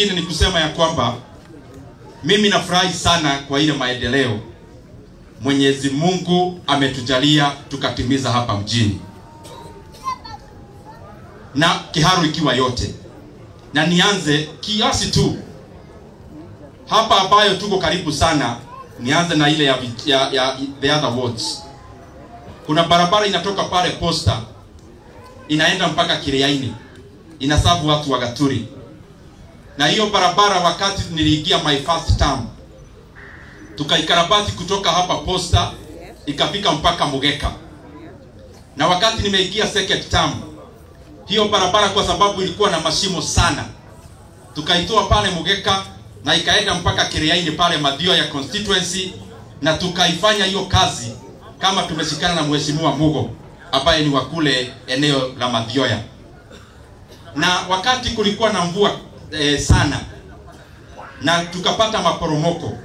Ni kusema ya kwamba mimi nafurahi sana kwa ile maendeleo Mwenyezi Mungu ametujalia tukatimiza hapa mjini, na Kiharu ikiwa yote. Na nianze kiasi tu hapa ambayo tuko karibu sana, nianze na ile ya the other wards. Kuna barabara inatoka pale Posta inaenda mpaka Kiriaini, inasabu watu wa Gaturi. Na hiyo barabara wakati niliingia my first term, tukaikarabati kutoka hapa Posta ikafika mpaka Mugeka. Na wakati nimeingia second term, hiyo barabara kwa sababu ilikuwa na mashimo sana, tukaitoa pale Mugeka na ikaenda mpaka Kiriaini pale Mathioya constituency, na tukaifanya hiyo kazi kama tumeshikana na Mheshimiwa Mugo ambaye ni wa kule eneo la Mathioya. Na wakati kulikuwa na mvua sana na tukapata maporomoko,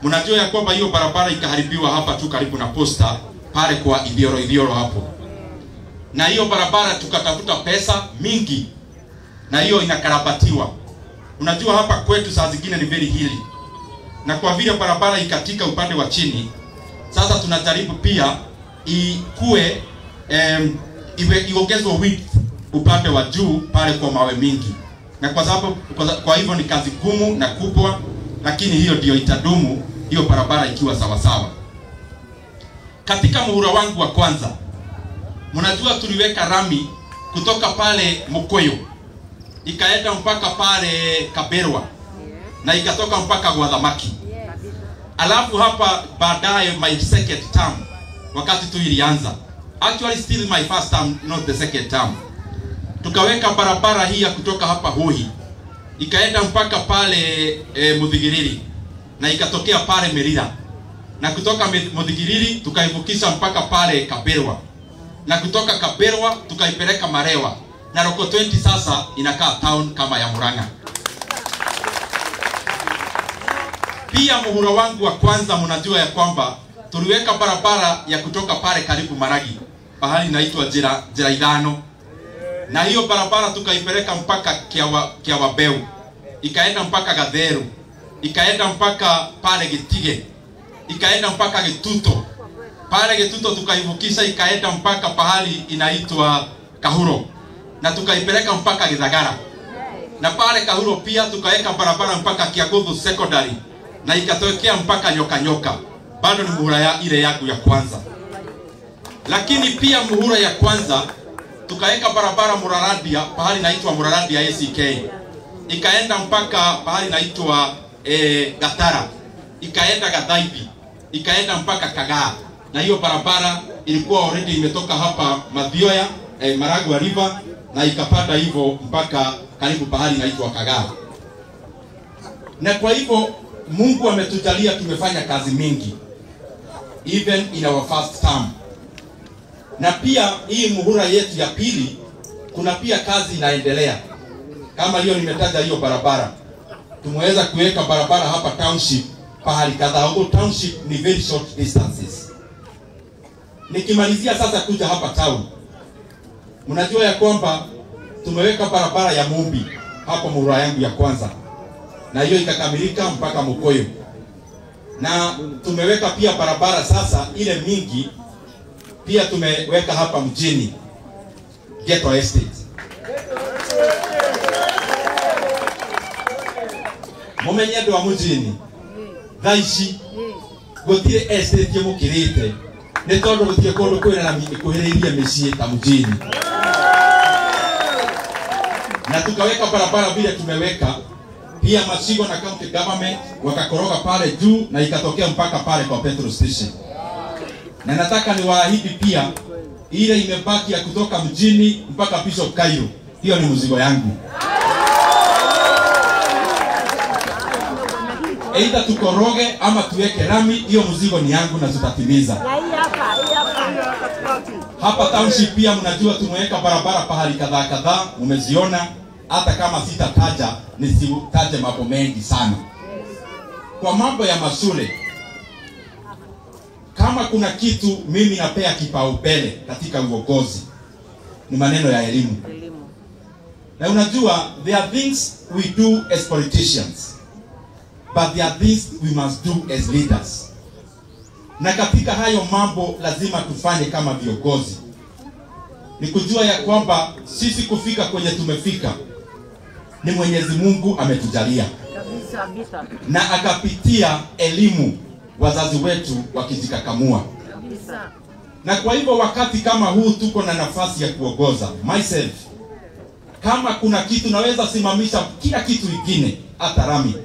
mnajua ya kwamba hiyo barabara ikaharibiwa hapa tu karibu na Posta pale kwa Idhioro hapo. Na hiyo barabara tukatafuta pesa mingi na hiyo inakarabatiwa. Unajua hapa kwetu saa zingine ni very hilly, na kwa vile barabara ikatika upande wa chini, sasa tunajaribu pia ikue iongezwe width upande wa juu pale kwa mawe mingi. Na kwa sababu kwa hivyo ni kazi gumu na kubwa, lakini hiyo ndio itadumu, hiyo barabara ikiwa sawa sawa. Katika muhula wangu wa kwanza, mnajua tuliweka rami kutoka pale Mukoyo ikaenda mpaka pale Kaberwa na ikatoka mpaka Gwadhamaki. Alafu hapa baadaye my second term, wakati tu ilianza, actually still my first term, not the second term, tukaweka barabara hii kutoka hapa Hoi ikaenda mpaka pale Muthigiriri na ikatokea pale Merira, na kutoka Muthigiriri tukaivukisha mpaka pale Kaberwa, na kutoka Kaberwa tukaipeleka Marewa, na Roko 20 sasa inakaa town kama ya Murang'a. Pia muhula wangu wa kwanza, mnajua ya kwamba tuliweka barabara ya kutoka pale karibu Maragi pahali inaitwa Njira Ithano, na hiyo barabara tukaipeleka mpaka Kiawabeu, ikaenda mpaka Gatheru, ikaenda mpaka pale Gitige, ikaenda mpaka Gituto. Pale Gituto tukaivukisha ikaenda mpaka pahali inaitwa Kahuro, na tukaipeleka mpaka Githagara. Na pale Kahuro pia tukaweka barabara mpaka Kiaguthu secondary na ikatokea mpaka Nyoka. Bado ni muhula ile yangu ya kwanza. Lakini pia muhula ya kwanza tukaweka barabara Muraradia pahali inaitwa Muraradia ACK, ikaenda mpaka pahali inaitwa Gatara, ikaenda Gathaibi, ikaenda mpaka Kagaa. Na hiyo barabara ilikuwa already imetoka hapa Mathioya Maragwa River na ikapanda hivyo mpaka karibu pahali inaitwa Kagaa. Na kwa hivyo Mungu ametujalia tumefanya kazi mingi even in our first term. Na pia hii muhula yetu ya pili kuna pia kazi inaendelea. Kama hiyo nimetaja hiyo barabara, tumeweza kuweka barabara hapa township pahali kadhaa. Huko township ni very short distances. Nikimalizia sasa kuja hapa town, mnajua ya kwamba tumeweka barabara ya Mumbi hapo muhula yangu ya kwanza, na hiyo ikakamilika mpaka Mukoyo. Na tumeweka pia barabara sasa ile mingi pia tumeweka hapa mjini Ghetto Estate. Mumenyedo wa mjini thaici gutire estate mukirite ne tondu gutire kondu kwira na kuhiriria micii ta mjini. Na tukaweka barabara vile tumeweka pia Masigo na county government wakakoroga pale juu na ikatokea mpaka pale kwa petrol station. Na nataka niwaahidi pia ile imebaki ya kutoka mjini mpaka Bishop Kairo, hiyo ni mzigo yangu. Aidha tukoroge ama tuweke rami, hiyo mzigo ni yangu na tutatimiza. Hapa township pia mnajua tumeweka barabara pahali kadhaa, umeziona. Hata kama sitataja, nisitaje mambo mengi sana. Kwa mambo ya mashule, kama kuna kitu mimi napea kipaumbele katika uongozi, ni maneno ya elimu. Na unajua, there are things we do as politicians, but there are things we must do as leaders. Na katika hayo mambo lazima tufanye kama viongozi. Ni kujua ya kwamba sisi kufika kwenye tumefika ni Mwenyezi Mungu ametujalia. Na akapitia elimu wazazi wetu wakijikakamua. Na kwa hivyo wakati kama huu tuko na nafasi ya kuongoza. Myself, kama kuna kitu naweza simamisha kila kitu kingine hata rami.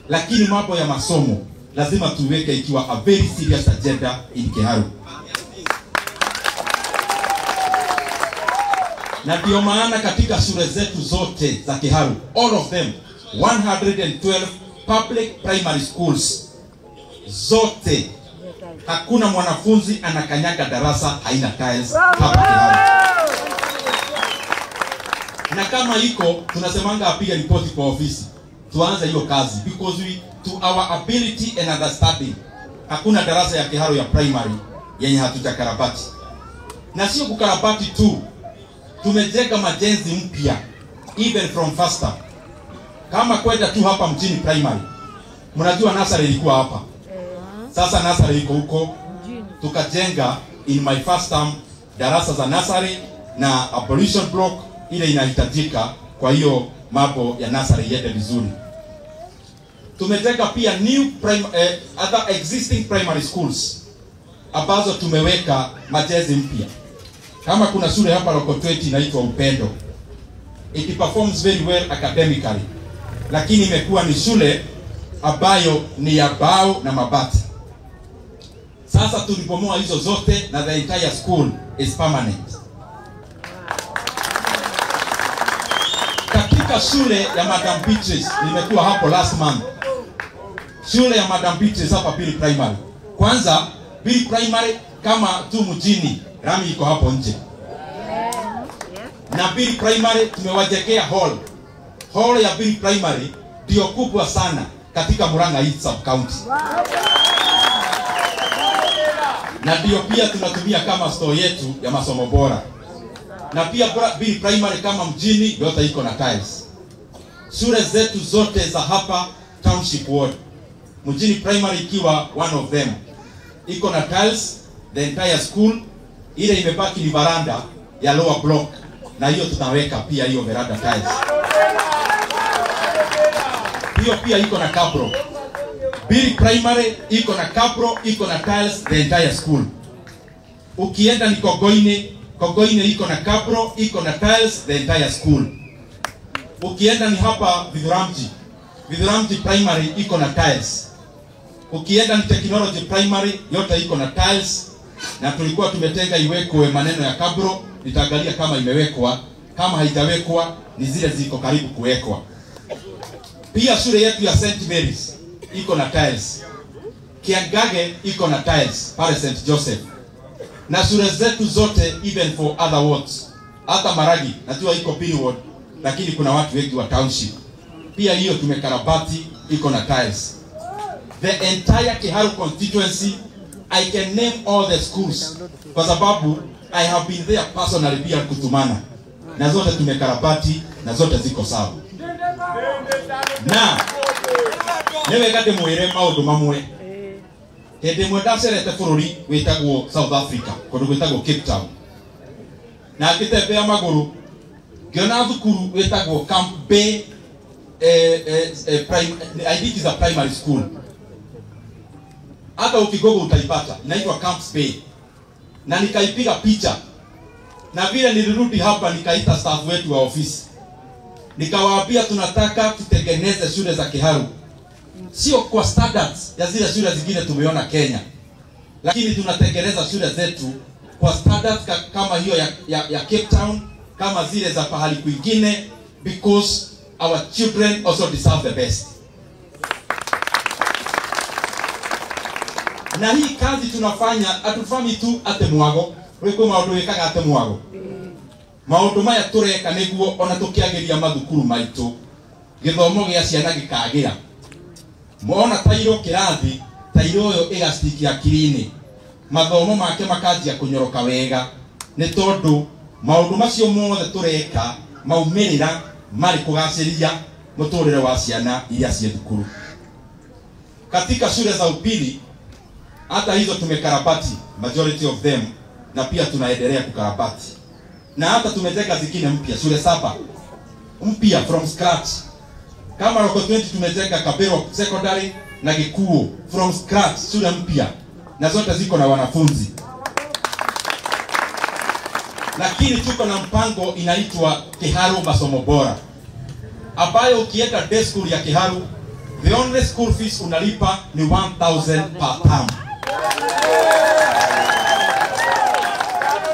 Lakini mambo ya masomo lazima tuweke ikiwa a very serious agenda in Kiharu. Na ndio maana katika shule zetu zote za Kiharu, all of them, 112 public primary schools, zote hakuna mwanafunzi anakanyaga darasa haina tiles hapa Kiharu. Na kama iko tunasemanga apige ripoti kwa ofisi. Tuanze hiyo kazi because we to our ability and understanding. Hakuna darasa ya Kiharu ya primary yenye hatujakarabati. Na sio kukarabati tu. Tumejenga majenzi mpya even from faster. Kama kwenda tu hapa mjini primary. Mnajua nursery ilikuwa hapa. Sasa nursery iko huko. Tukajenga in my first term darasa za nursery na abolition block ile inahitajika, kwa hiyo mambo ya nursery yende vizuri. Tumejenga pia new other existing primary schools ambazo tumeweka majenzi mpya. Kama kuna shule hapa Lokotweti inaitwa Upendo. It performs very well academically. Lakini imekuwa ni shule ambayo ni ya bao na mabati. Sasa tulipomoa hizo zote na the entire school is permanent. Katika shule ya Madam Beatrice nimekuwa hapo last month. Shule ya Madam Beatrice hapa Pili Primary. Kwanza Pili Primary kama tu mjini, rami iko hapo nje. Na Pili Primary tumewajengea hall. Hall ya Pili Primary ndio kubwa sana katika Murang'a East Sub County. Na ndio pia tunatumia kama store yetu ya masomo bora. Na pia Pili Primary kama mjini yote iko na tiles. Shule zetu zote za hapa Township Ward, mjini primary ikiwa one of them, iko na tiles. The entire school ile imebaki ni veranda ya lower block, na hiyo tutaweka pia hiyo veranda tiles. Hiyo pia iko na kabro. Pili Primary iko na kabro, iko na tiles the entire school. Ukienda ni Kogoine iko na kabro, iko na tiles the entire school. Ukienda ni hapa Vidhuramji Primary iko na tiles. Ukienda ni Technology Primary yote iko na tiles, na tulikuwa tumetenga iwekwe maneno ya kabro. Nitaangalia kama imewekwa, kama haijawekwa ni zile ziko karibu kuwekwa. Pia shule yetu ya St. Mary's iko na tiles. Kiangage iko na tiles pale St. Joseph. Na shule zetu zote even for other wards. Hata Maragi najua iko Pili ward, lakini kuna watu wengi wa township. Pia hiyo tumekarabati iko na tiles. The entire Kiharu constituency, I can name all the schools kwa sababu I have been there personally pia kutumana. Na zote tumekarabati na zote ziko sawa. Na newe gade mwere maundu mamwe. Hende mwenda serete bururi wetagwo South Africa, kundu wetagwo Cape Town. Na ngitembea maguru ngiona thukuru wetagwo Camp Bay I think is a primary school. Hata ukigogo utaipata, inaitwa Camp Bay. Na nikaipiga picha. Na vile nilirudi hapa nikaita staff wetu wa ofisi. Nikawaambia tunataka tutengeneze shule za Kiharu. Sio kwa standards ya zile shule zingine tumeona Kenya. Lakini tunatengeneza shule zetu kwa standards kama hiyo ya Cape Town, kama zile za pahali kwingine, because our children also deserve the best. Na hii kazi tunafanya atufami tu ate mwago, weko maundu wekaga ate mwago. Maundu maya tureka niguo ona tukiageria mathukuru maitu githomo gia ciana gikagira. Mona tairo kirathi, tairo yo igastiki akirini. Mathomo make makanjia kunyoroka wega. Ni tondu maundu macio mothe tureka maumirira mari kugaciria muturire wa ciana iria cie thukuru. Katika shule za upili hata hizo tumekarabati majority of them, na pia tunaendelea kukarabati, na hata tumejenga zingine mpya, shule 7 mpya from scratch. Kama Roko 20 tumejenga Kabero Secondary na Gikuo from scratch, shule mpya, na zote ziko na wanafunzi. Lakini tuko na mpango inaitwa Kiharu Masomo Bora, ambayo ukienda day school ya Kiharu, the only school fees unalipa ni 1000 per term.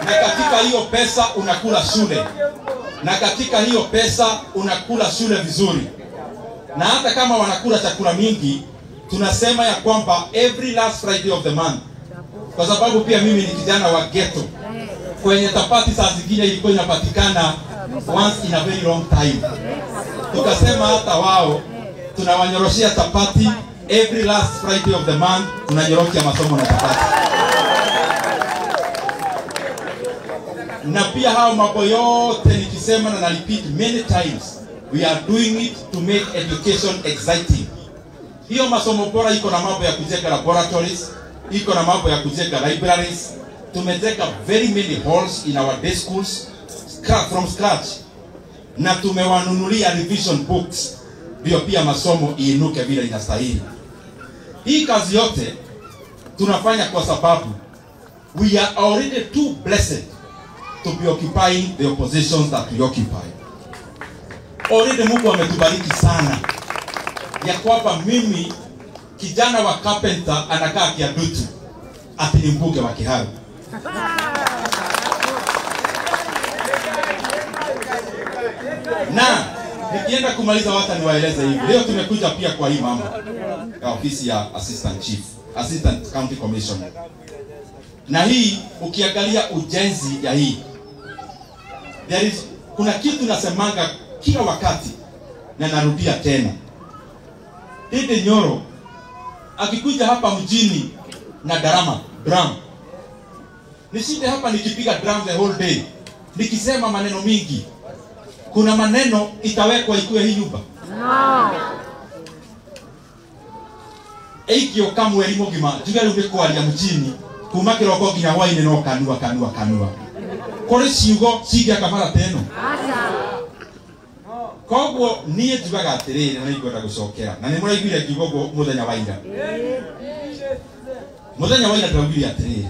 Na katika hiyo pesa unakula shule, na katika hiyo pesa unakula shule vizuri. Na hata kama wanakula chakula mingi, tunasema ya kwamba every last Friday of the month, kwa sababu pia mimi ni kijana wa ghetto, kwenye chapati saa zingine ilikuwa inapatikana once in a very long time. Tukasema hata wao tunawanyoroshia chapati every last Friday of the month, tunanyoroshia masomo na chapati. Na pia hao mambo yote nikisema na repeat many times, we are doing it to make education exciting. Hiyo masomo bora iko na mambo ya kujenga laboratories, iko na mambo ya kujenga libraries. Tumejenga very many halls in our day schools from scratch, na tumewanunulia revision books ndio pia masomo iinuke vile inastahili. Hii kazi yote tunafanya kwa sababu we are already too blessed to be occupying the positions that we occupy. Already Mungu ametubariki sana ya kwamba mimi kijana wa carpenter anakaa Kiadutu ati ni mbunge wa Kiharu. Na nikienda kumaliza wata niwaeleze hivi. Leo tumekuja pia kwa hii mama ya ofisi ya Assistant County Commissioner. Na hii ukiangalia ujenzi ya hii, kuna kitu nasemanga kila wakati na narudia tena. Dede Nyoro akikuja hapa mjini na drum. Nisinde hapa nikipiga drum the whole day, nikisema maneno mingi. Kuna maneno itawekwa ikuwe hii nyumba. No. Eikio kamwe elimo gima, juga rube kwa ya mjini, kuma kiroko ginya waine no kanua. Kore ciugo cigia kabara teno. Acha. Kogwo niye tugaga atiriri na igwenda gucokera. Na nimuraiguire kiugo muthenya waira. Muthenya waira twagire atiriri.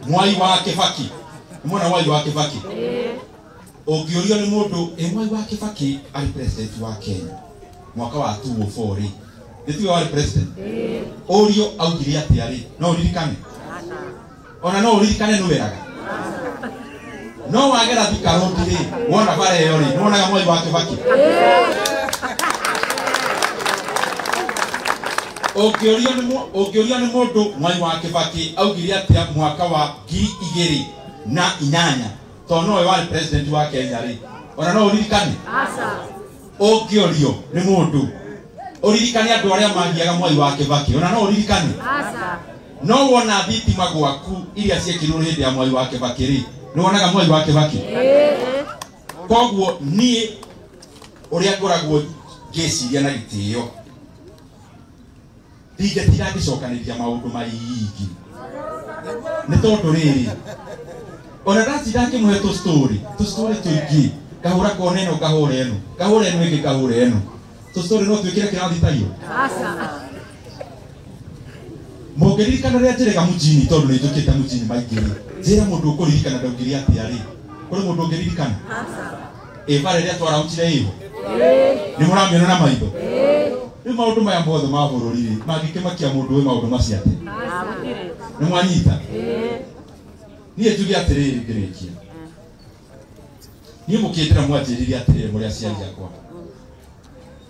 Mwai wa Kibaki. Mwana wai wa Kibaki. Ogiorio ni mundu mwai wa Kibaki ari president wa Kenya mwaka wa 2004. Nitiwe wali president. Orio augire atiari no uririkane. Ona no uririkane no weraga. No wagera thikarondire wona bare yori nona mwai wa Kibaki. Ogiorio ni mundu mwai wa Kibaki augire atia mwaka wa 2008 tono we wali president wa Kenya ri ona no uririkane. Asa Ogiorio ni mundu uririkane andu aria magiaga mwai wa Kibaki ona no uririkane. Asa no wona thitima gwaku iria ciekirwo hindi ya mwai wa Kibaki ri ni wonaga mwai wa Kibaki. Kogwo ni uria ngoragwo ngeciria na gitio ndigetira ngicokaniriria maundu maigi ni tondu riri ona dati dake mwe to story tuingi kahura koneno kahura eno iki kahura eno to story no twikire kirathi tayo. Asa mogeririkana ria njirega mujini tondu ni tukite mujini maingiri njira mundu ukuririkana ndaugiria atiari kuri mundu ungiririkana. Asa evare ria twara utire hiyo ni muramiona na maitho ni maundu maya mothe ma bururi magikimakia mundu we maundu maciate ni mwanyita. Niye tugia atiriri ngirekia niye mukitira mwanjiriria atiriri muri aciari akwa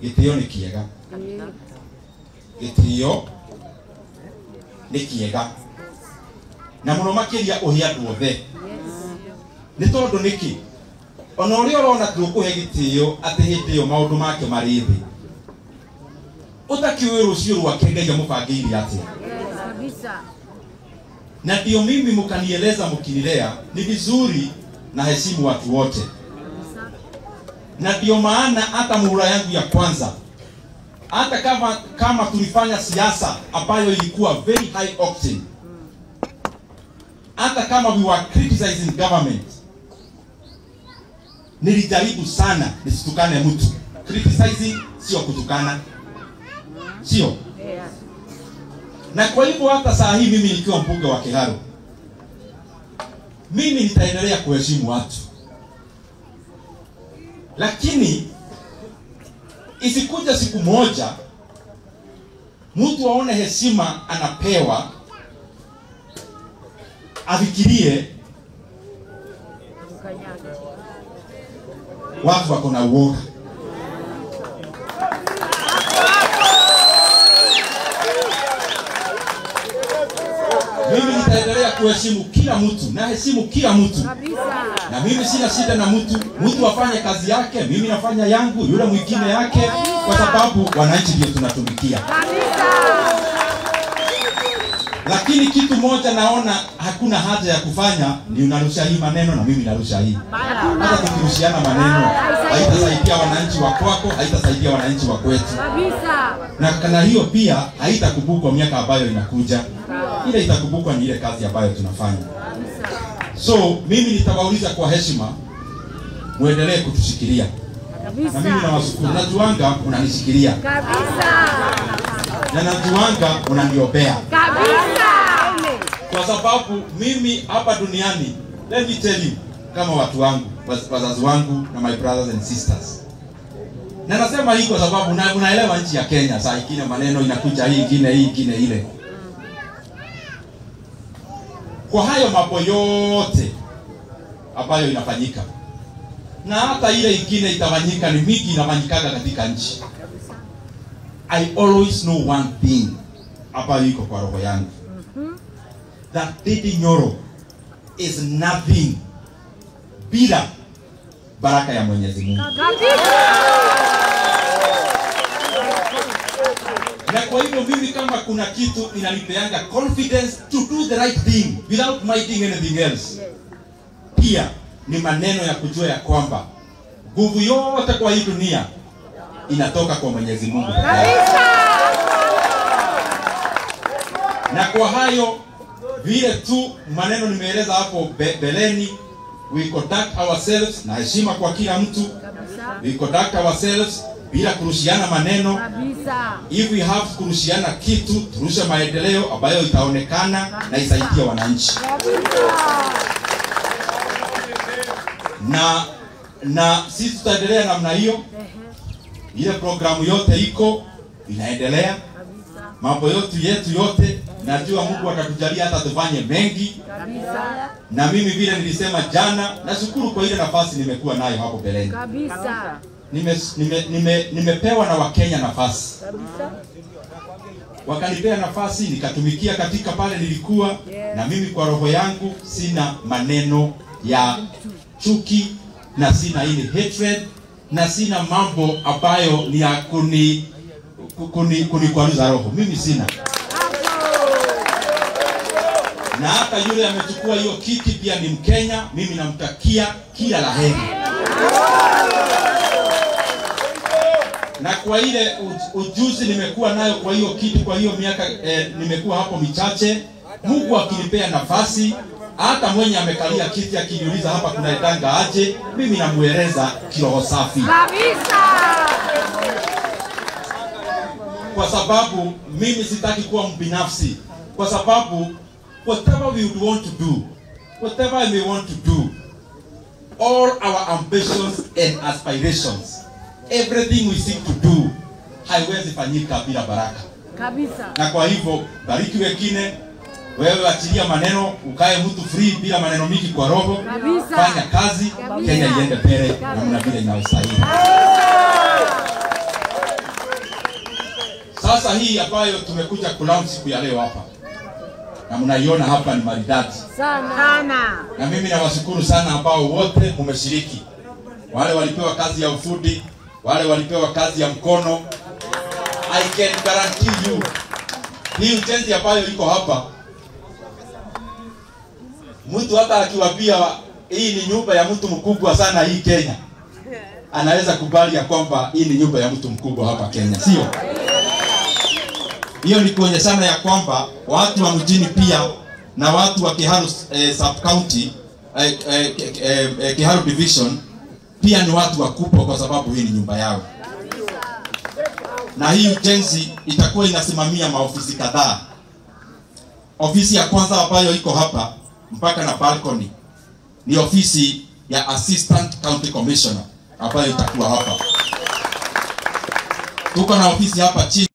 gitio ni kiega na muno makiria uhia andu othe ni tondu niki ona uri urona tukuhe gitio ati hindi yo maundu make mari thi utakiwe rucio rwake Ngai amubangĩire atia. Kabisa. Na ndio mimi mkanieleza mkinilea ni vizuri na heshimu watu wote. Na ndio maana hata muhula yangu ya kwanza, hata kama tulifanya siasa ambayo ilikuwa very high octane, hata kama we were criticizing government, nilijaribu sana nisitukane mtu. Criticizing sio kutukana, sio. Na kwa hivyo hata saa hii mimi nikiwa mbunge wa Kiharu, mimi nitaendelea kuheshimu watu, lakini isikuja siku moja mtu aone heshima anapewa afikirie watu wako na uoga. Mimi nitaendelea kuheshimu kila mtu, na heshimu kila mtu. Na mimi sina shida na mtu afanye kazi yake, mimi nafanya yangu, yule mwingine yake, kwa sababu wananchi ndio tunatumikia. Lakini kitu moja naona hakuna haja ya kufanya, ni unarusha hii maneno na mimi narusha hii. Hata tukirushiana maneno haitasaidia wananchi wa kwako, haitasaidia wananchi wa kwetu. Na hiyo pia haitakumbukwa miaka ambayo inakuja. Ile itakumbukwa ni ile kazi ambayo tunafanya. So mimi nitawauliza kwa heshima, muendelee kutushikilia. Na mimi nawashukuru. Najuanga unanishikilia. Na najuanga unaniombea. Kwa sababu mimi hapa duniani, let me tell you, kama watu wangu, wazazi wangu na my brothers and sisters. Na nasema hii kwa sababu unaelewa nchi ya Kenya, saa ingine maneno inakuja hii ingine ile. Kwa hayo mambo yote ambayo inafanyika, na hata ile ingine itafanyika, ni mingi inafanyikaga katika nchi, I always know one thing ambayo iko kwa roho yangu, that Ndindi Nyoro is nothing bila baraka ya Mwenyezi Mungu. Na kwa hivyo mimi kama kuna kitu inanipeanga confidence to do the right thing without minding anything else, pia ni maneno ya kujua ya kwamba nguvu yote kwa hii dunia inatoka kwa Mwenyezi Mungu. Na kwa hayo vile tu maneno nimeeleza hapo beleni, we conduct ourselves na heshima kwa kila mtu. We conduct ourselves bila kurushiana maneno. If we have kurushiana kitu, turushe maendeleo ambayo itaonekana na isaidia wananchi. Na sisi tutaendelea namna hiyo. Ile programu yote iko inaendelea. Mambo yetu yote najua Mungu atatujalia hata tufanye mengi. Na mimi vile nilisema jana, nashukuru kwa ile nafasi nimekuwa nayo hapo beleni. Nimepewa na Wakenya nafasi. Wakanipea nafasi nikatumikia katika pale nilikuwa, na mimi kwa roho yangu sina maneno ya chuki, na sina ile hatred, na sina mambo ambayo ni ya kunikwaruza roho. Mimi sina. Na hata yule amechukua hiyo kiti pia ni Mkenya, mimi namtakia kila laheri. Na kwa ile ujuzi nimekuwa nayo kwa hiyo kiti, kwa hiyo miaka nimekuwa hapo michache, Mungu akinipea nafasi, hata mwenye amekalia kiti akiniuliza hapa kunaendanga aje, mimi namueleza kiroho safi. Kwa sababu mimi sitaki kuwa mbinafsi, kwa sababu whatever we would want to do, whatever I may want to do, all our ambitions and aspirations, everything we seek to do, haiwezi fanyika bila baraka. Na kwa hivyo bariki wengine, wewe achilia maneno, ukae mtu free bila maneno mingi kwa roho. Fanya kazi, Kenya iende mbele namna vile inayostahili. Sasa hii ambayo tumekuja kulaunch siku ya leo hapa, na mnaiona hapa ni maridadi sana. Na mimi nawashukuru sana ambao wote mmeshiriki. Wale walipewa kazi ya ufundi, wale walipewa kazi ya mkono. I can guarantee you, hii ujenzi ambayo iko hapa, mtu hata akiwaambia hii ni nyumba ya mtu mkubwa sana hii Kenya, anaweza kubali ya kwamba hii ni nyumba ya mtu mkubwa hapa Kenya, sio? Hiyo ni kuonyeshana ya kwamba watu wa mjini pia na watu wa Kiharu sub county Kiharu division pia ni watu wakubwa, kwa sababu hii ni nyumba yao. Na hii ujenzi itakuwa inasimamia maofisi kadhaa. Ofisi ya kwanza ambayo iko hapa mpaka na balcony ni ofisi ya Assistant County Commissioner ambayo itakuwa hapa. Tuko na ofisi hapa chini